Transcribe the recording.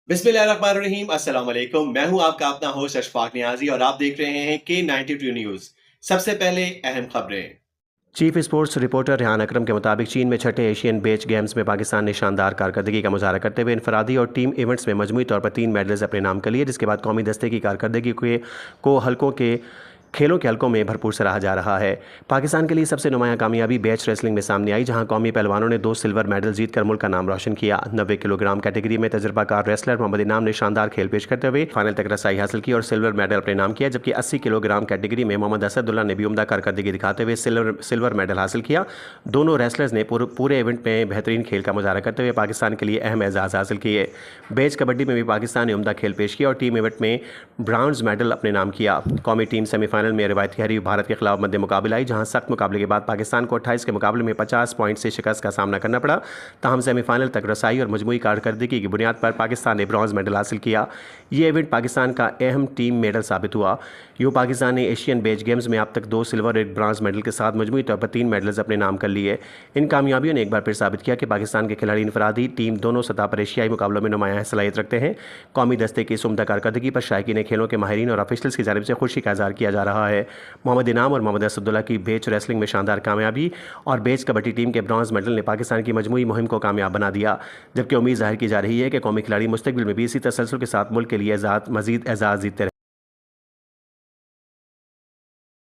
बिस्मिल्लाहिर्रहमानिर्रहीम अस्सलाम वालेकुम। मैं हूं आपका अपना होस्ट अशफाक नियाजी और आप देख रहे हैं K92 न्यूज़। सबसे पहले अहम खबरें। चीफ स्पोर्ट्स रिपोर्टर रेहान अकरम के मुताबिक चीन में छठे एशियन बेच गेम्स में पाकिस्तान ने शानदार कारकर्दगी का मुजाहरा करते हुए इनफरादी और टीम इवेंट्स में मजमूई तौर पर 3 मेडल्स अपने नाम कर लिए, जिसके बाद कौमी दस्ते की कारकर्दगी को हल्कों के खेलों के हलकों में भरपूर सराहा जा रहा है। पाकिस्तान के लिए सबसे नुमायां कामयाबी बेच रेसलिंग में सामने आई, जहां कौमी पहलवानों ने 2 सिल्वर मेडल जीतकर मुल्क का नाम रोशन किया। 90 किलोग्राम कैटेगरी में तजर्बाकार रेसलर मोहम्मद इनाम ने शानदार खेल पेश करते हुए फाइनल तक रसाई हासिल की और सिल्वर मेडल अपने नाम किया, जबकि 80 किलोग्राम कैटेगरी में मोहम्मद असदुल्ला ने भी उम्दा कारकर्दगी दिखाते हुए सिल्वर मेडल हासिल किया। दोनों रेसलर्स ने पूरे इवेंट में बेहतरीन खेल का मुजाहरा करते हुए पाकिस्तान के लिए अहम एजाज़ हासिल किए। बेच कबड्डी में भी पाकिस्तान ने उम्दा खेल पेश किया और टीम इवेंट में ब्राउन्ज मेडल अपने नाम किया। कौमी टीम सेमीफाइनल में रिवायती हरीफ भारत के खिलाफ मध्य मुकाबला आई, जहां सख्त मुकाबले के बाद पाकिस्तान को 28 के मुकाबले में 50 पॉइंट से शिकस्त का सामना करना पड़ा। ताहम सेमीफाइनल तक रसाई और मजमूई कारकर्दगी की बुनियाद पर पाकिस्तान ने ब्रॉन्ज मेडल हासिल किया। ये इवेंट पाकिस्तान का अहम टीम मेडल साबित हुआ। यूँ पाकिस्तान ने एशियन बेच गेम्स में अब तक 2 सिल्वर और 1 ब्रॉन्ज मेडल के साथ मजमूई तौर पर 3 मेडल्स अपने नाम कर लिए। इन कामयाबियों ने एक बार फिर साबित किया कि पाकिस्तान के खिलाड़ी इनफरादी टीम दोनों सतह पर एशियाई मुकाबलों में नुमायां सलाहियत रखते हैं। कौमी दस्ते की इस उम्दा कारकर्दगी पर शायकीन खेलों के माहिरीन और ऑफिशियल्स की जानिब से खुशी का इज़हार किया जा रहा है। मोहम्मद इनाम और मोहम्मद असदुल्ला की बेच रेसलिंग में शानदार कामयाबी और बेच कबड्डी टीम के ब्रॉन्ज मेडल ने पाकिस्तान की मजमूई मुहिम को कामयाब बना दिया, जबकि उम्मीद जाहिर की जा रही है कि कौमी खिलाड़ी मुस्तकबिल में भी इसी तसलसल के साथ मुल्क के लिए मजीद एजाज़ जीतते